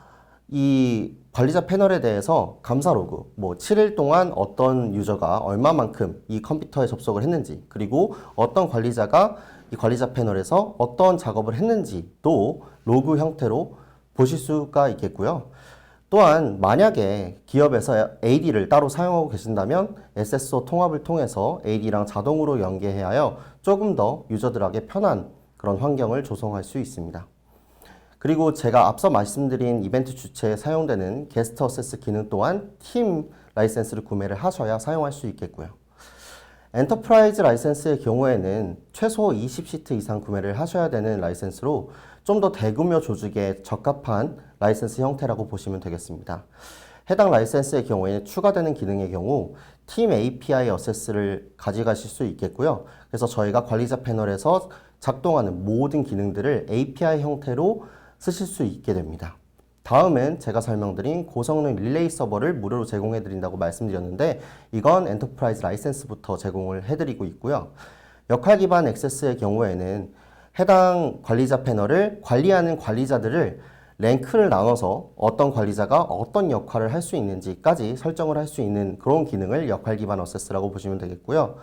이 관리자 패널에 대해서 감사 로그, 7일 동안 어떤 유저가 얼마만큼 이 컴퓨터에 접속을 했는지, 그리고 어떤 관리자가 이 관리자 패널에서 어떤 작업을 했는지도 로그 형태로 보실 수가 있겠고요. 또한 만약에 기업에서 AD를 따로 사용하고 계신다면 SSO 통합을 통해서 AD랑 자동으로 연계해야 하여 조금 더 유저들에게 편한 그런 환경을 조성할 수 있습니다. 그리고 제가 앞서 말씀드린 이벤트 주체에 사용되는 게스트 어세스 기능 또한 팀 라이센스를 구매를 하셔야 사용할 수 있겠고요. 엔터프라이즈 라이센스의 경우에는 최소 20시트 이상 구매를 하셔야 되는 라이센스로 좀 더 대규모 조직에 적합한 라이센스 형태라고 보시면 되겠습니다. 해당 라이센스의 경우에는 추가되는 기능의 경우 팀 API 어세스를 가져가실 수 있겠고요. 그래서 저희가 관리자 패널에서 작동하는 모든 기능들을 API 형태로 쓰실 수 있게 됩니다. 다음은 제가 설명드린 고성능 릴레이 서버를 무료로 제공해 드린다고 말씀드렸는데 이건 엔터프라이즈 라이센스부터 제공을 해드리고 있고요. 역할 기반 액세스의 경우에는 해당 관리자 패널을 관리하는 관리자들을 랭크를 나눠서 어떤 관리자가 어떤 역할을 할 수 있는지까지 설정을 할 수 있는 그런 기능을 역할 기반 어세스라고 보시면 되겠고요.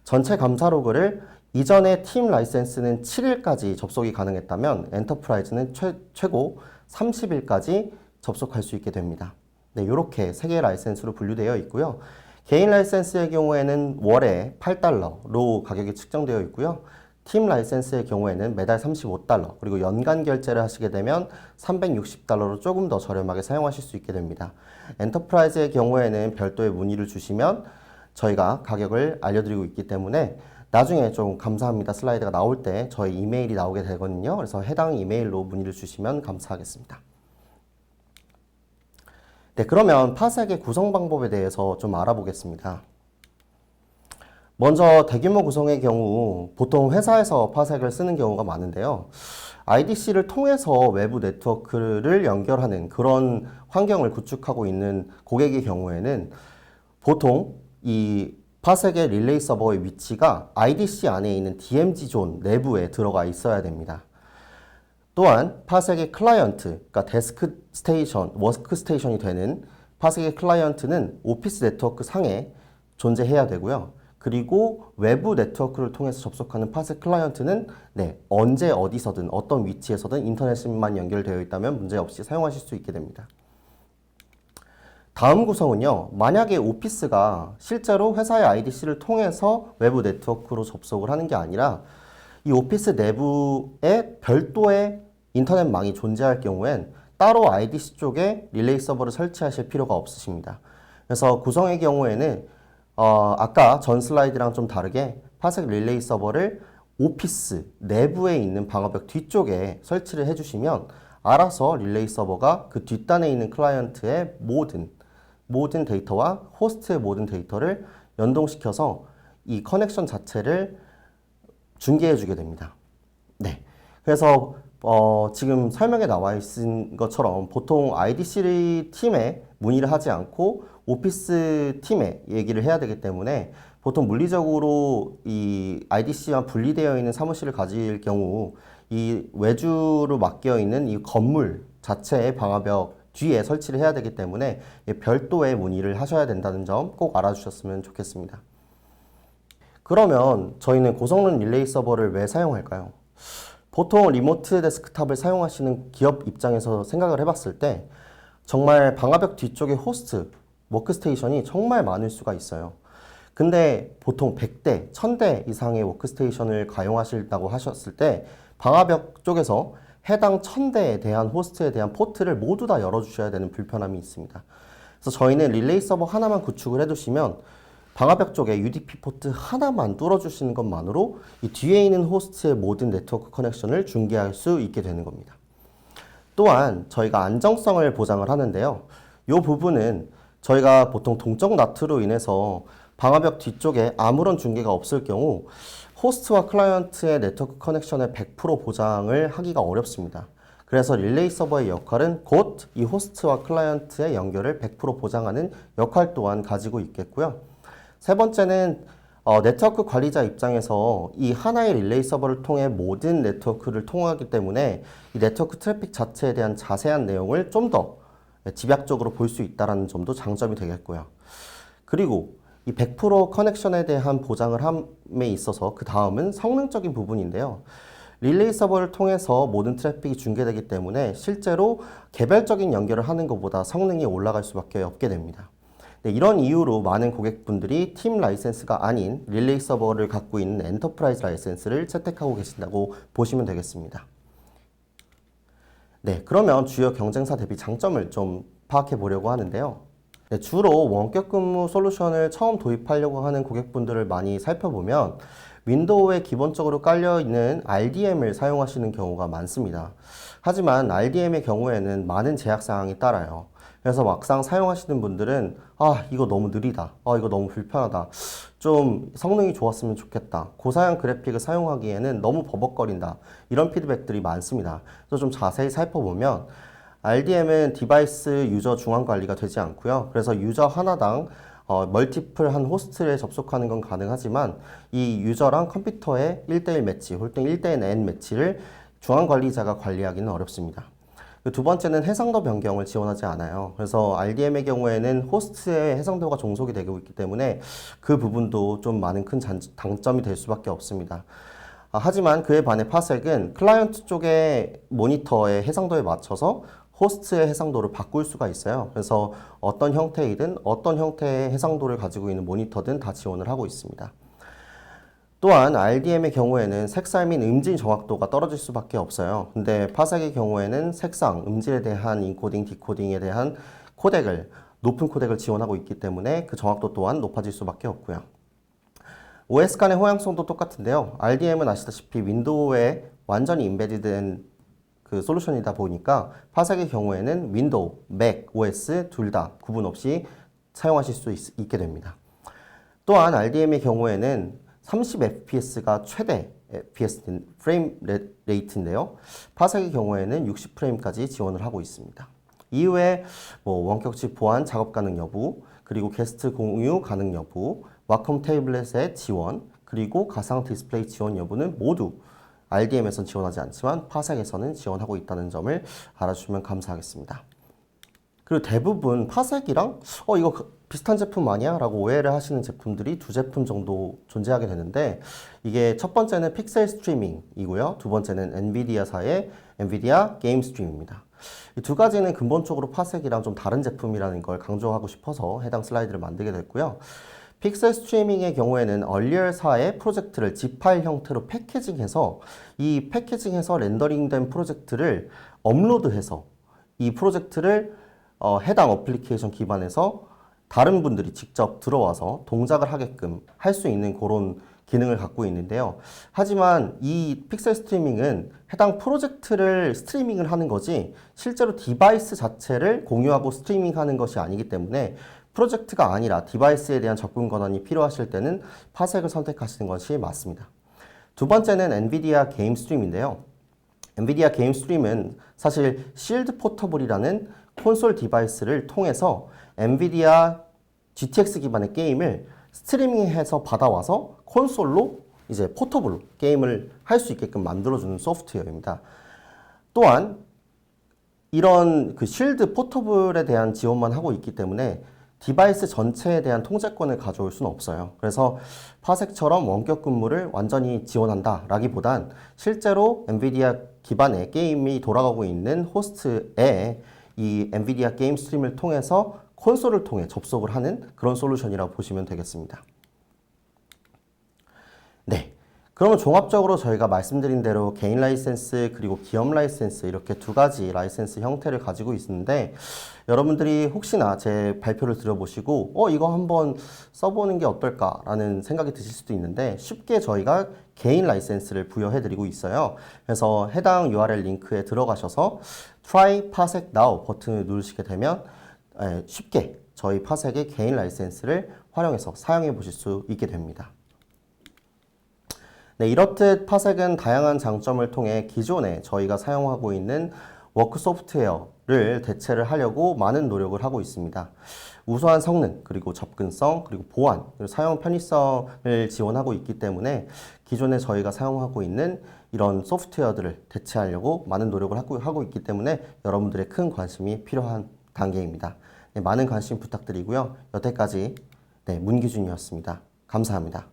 전체 감사 로그를 이전에 팀 라이센스는 7일까지 접속이 가능했다면 엔터프라이즈는 최고 30일까지 접속할 수 있게 됩니다. 네, 이렇게 3개의 라이센스로 분류되어 있고요. 개인 라이센스의 경우에는 월에 $8로 가격이 측정되어 있고요. 팀 라이센스의 경우에는 매달 $35, 그리고 연간 결제를 하시게 되면 $360로 조금 더 저렴하게 사용하실 수 있게 됩니다. 엔터프라이즈의 경우에는 별도의 문의를 주시면 저희가 가격을 알려드리고 있기 때문에 나중에 좀 감사합니다 슬라이드가 나올 때 저희 이메일이 나오게 되거든요. 그래서 해당 이메일로 문의를 주시면 감사하겠습니다. 네, 그러면 파색의 구성 방법에 대해서 좀 알아보겠습니다. 먼저 대규모 구성의 경우 보통 회사에서 파색을 쓰는 경우가 많은데요. IDC를 통해서 외부 네트워크를 연결하는 그런 환경을 구축하고 있는 고객의 경우에는 보통 이 파색의 릴레이 서버의 위치가 IDC 안에 있는 DMZ 존 내부에 들어가 있어야 됩니다. 또한 파색의 클라이언트, 그러니까 데스크 스테이션, 워크 스테이션이 되는 파색의 클라이언트는 오피스 네트워크 상에 존재해야 되고요. 그리고 외부 네트워크를 통해서 접속하는 파색 클라이언트는 언제 어디서든 어떤 위치에서든 인터넷만 연결되어 있다면 문제없이 사용하실 수 있게 됩니다. 다음 구성은요. 만약에 오피스가 실제로 회사의 IDC를 통해서 외부 네트워크로 접속을 하는 게 아니라 이 오피스 내부에 별도의 인터넷망이 존재할 경우엔 따로 IDC 쪽에 릴레이 서버를 설치하실 필요가 없으십니다. 그래서 구성의 경우에는 아까 전 슬라이드랑 좀 다르게 파색 릴레이 서버를 오피스 내부에 있는 방화벽 뒤쪽에 설치를 해주시면 알아서 릴레이 서버가 그 뒷단에 있는 클라이언트의 모든 데이터와 호스트의 모든 데이터를 연동시켜서 이 커넥션 자체를 중계해 주게 됩니다. 네. 그래서 지금 설명에 나와 있는 것처럼 보통 IDC 팀에 문의를 하지 않고 오피스 팀에 얘기를 해야 되기 때문에 보통 물리적으로 이 IDC와 분리되어 있는 사무실을 가질 경우 이 외주로 맡겨 있는 이 건물 자체의 방화벽 뒤에 설치를 해야 되기 때문에 별도의 문의를 하셔야 된다는 점 꼭 알아주셨으면 좋겠습니다. 그러면 저희는 고성능 릴레이 서버를 왜 사용할까요? 보통 리모트 데스크탑을 사용하시는 기업 입장에서 생각을 해봤을 때 정말 방화벽 뒤쪽에 호스트, 워크스테이션이 정말 많을 수가 있어요. 근데 보통 100대, 1000대 이상의 워크스테이션을 가용하신다고 하셨을 때 방화벽 쪽에서 해당 1000대에 대한 호스트에 대한 포트를 모두 다 열어주셔야 되는 불편함이 있습니다. 그래서 저희는 릴레이 서버 하나만 구축을 해두시면 방화벽 쪽에 UDP 포트 하나만 뚫어주시는 것만으로 이 뒤에 있는 호스트의 모든 네트워크 커넥션을 중계할 수 있게 되는 겁니다. 또한 저희가 안정성을 보장을 하는데요. 이 부분은 저희가 보통 동적 나트로 인해서 방화벽 뒤쪽에 아무런 중계가 없을 경우 호스트와 클라이언트의 네트워크 커넥션의 100% 보장을 하기가 어렵습니다. 그래서 릴레이 서버의 역할은 곧 이 호스트와 클라이언트의 연결을 100% 보장하는 역할 또한 가지고 있겠고요. 세 번째는 네트워크 관리자 입장에서 이 하나의 릴레이 서버를 통해 모든 네트워크를 통하기 때문에 이 네트워크 트래픽 자체에 대한 자세한 내용을 좀 더 집약적으로 볼 수 있다는 점도 장점이 되겠고요. 그리고 이 100% 커넥션에 대한 보장을 함에 있어서 그 다음은 성능적인 부분인데요. 릴레이 서버를 통해서 모든 트래픽이 중계되기 때문에 실제로 개별적인 연결을 하는 것보다 성능이 올라갈 수밖에 없게 됩니다. 네, 이런 이유로 많은 고객분들이 팀 라이센스가 아닌 릴레이 서버를 갖고 있는 엔터프라이즈 라이센스를 채택하고 계신다고 보시면 되겠습니다. 네, 그러면 주요 경쟁사 대비 장점을 좀 파악해 보려고 하는데요. 네, 주로 원격 근무 솔루션을 처음 도입하려고 하는 고객분들을 많이 살펴보면 윈도우에 기본적으로 깔려있는 RDM을 사용하시는 경우가 많습니다. 하지만 RDM의 경우에는 많은 제약사항이 따라요. 그래서 막상 사용하시는 분들은 이거 너무 느리다, 이거 너무 불편하다, 좀 성능이 좋았으면 좋겠다, 고사양 그래픽을 사용하기에는 너무 버벅거린다, 이런 피드백들이 많습니다. 그래서 좀 자세히 살펴보면 RDM은 디바이스 유저 중앙 관리가 되지 않고요. 그래서 유저 하나당 멀티플 한 호스트에 접속하는 건 가능하지만 이 유저랑 컴퓨터의 1대1 매치, 홀딩 1대1 N 매치를 중앙 관리자가 관리하기는 어렵습니다. 두 번째는 해상도 변경을 지원하지 않아요. 그래서 RDM의 경우에는 호스트에 해상도가 종속이 되고 있기 때문에 그 부분도 좀 많은 큰 단점이 될 수밖에 없습니다. 하지만 그에 반해 파색은 클라이언트 쪽의 모니터의 해상도에 맞춰서 호스트의 해상도를 바꿀 수가 있어요. 그래서 어떤 형태이든 어떤 형태의 해상도를 가지고 있는 모니터든 다 지원을 하고 있습니다. 또한 RDM의 경우에는 색상 및 음질 정확도가 떨어질 수밖에 없어요. 근데 파색의 경우에는 색상, 음질에 대한 인코딩, 디코딩에 대한 높은 코덱을 지원하고 있기 때문에 그 정확도 또한 높아질 수밖에 없고요. OS 간의 호양성도 똑같은데요. RDM은 아시다시피 윈도우에 완전히 인베디된 그 솔루션이다 보니까 파색의 경우에는 윈도우, 맥, OS 둘 다 구분 없이 사용하실 수 있게 됩니다. 또한 RDM의 경우에는 30fps가 최대 fps 프레임 레이트인데요. 파색의 경우에는 60프레임까지 지원을 하고 있습니다. 이후에 원격치 보안 작업 가능 여부, 그리고 게스트 공유 가능 여부, 와컴 태블릿의 지원, 그리고 가상 디스플레이 지원 여부는 모두 RDM에서는 지원하지 않지만 파색에서는 지원하고 있다는 점을 알아주시면 감사하겠습니다. 그리고 대부분 파색이랑 이거 비슷한 제품 아니야? 라고 오해를 하시는 제품들이 두 제품 정도 존재하게 되는데 이게 첫 번째는 픽셀 스트리밍이고요. 두 번째는 엔비디아사의 엔비디아 게임 스트림입니다. 이 두 가지는 근본적으로 파색이랑 좀 다른 제품이라는 걸 강조하고 싶어서 해당 슬라이드를 만들게 됐고요. 픽셀 스트리밍의 경우에는 얼리얼사의 프로젝트를 zip 파일 형태로 패키징해서 이 패키징해서 렌더링된 프로젝트를 업로드해서 이 프로젝트를 해당 어플리케이션 기반에서 다른 분들이 직접 들어와서 동작을 하게끔 할 수 있는 그런 기능을 갖고 있는데요. 하지만 이 픽셀 스트리밍은 해당 프로젝트를 스트리밍을 하는 거지 실제로 디바이스 자체를 공유하고 스트리밍하는 것이 아니기 때문에 프로젝트가 아니라 디바이스에 대한 접근 권한이 필요하실 때는 파색을 선택하시는 것이 맞습니다. 두 번째는 엔비디아 게임 스트림인데요. 엔비디아 게임 스트림은 사실 실드 포터블이라는 콘솔 디바이스를 통해서 엔비디아 GTX 기반의 게임을 스트리밍해서 받아와서 콘솔로 이제 포터블로 게임을 할 수 있게끔 만들어주는 소프트웨어입니다. 또한 이런 그 쉴드 포터블에 대한 지원만 하고 있기 때문에 디바이스 전체에 대한 통제권을 가져올 수는 없어요. 그래서 파색처럼 원격 근무를 완전히 지원한다 라기보단 실제로 엔비디아 기반의 게임이 돌아가고 있는 호스트에 이 엔비디아 게임 스트림을 통해서 콘솔을 통해 접속을 하는 그런 솔루션이라고 보시면 되겠습니다. 네. 그러면 종합적으로 저희가 말씀드린 대로 개인 라이센스 그리고 기업 라이센스 이렇게 두 가지 라이센스 형태를 가지고 있는데 여러분들이 혹시나 제 발표를 들어보시고 이거 한번 써보는 게 어떨까라는 생각이 드실 수도 있는데 쉽게 저희가 개인 라이센스를 부여해드리고 있어요. 그래서 해당 URL 링크에 들어가셔서 Try 파색 Now 버튼을 누르시게 되면 쉽게 저희 파색의 개인 라이센스를 활용해서 사용해 보실 수 있게 됩니다. 네, 이렇듯 파색은 다양한 장점을 통해 기존에 저희가 사용하고 있는 워크 소프트웨어를 대체를 하려고 많은 노력을 하고 있습니다. 우수한 성능, 그리고 접근성, 그리고 보안, 그리고 사용 편의성을 지원하고 있기 때문에 기존에 저희가 사용하고 있는 이런 소프트웨어들을 대체하려고 많은 노력을 하고 있기 때문에 여러분들의 큰 관심이 필요한 단계입니다. 네, 많은 관심 부탁드리고요. 여태까지 문기준이었습니다. 감사합니다.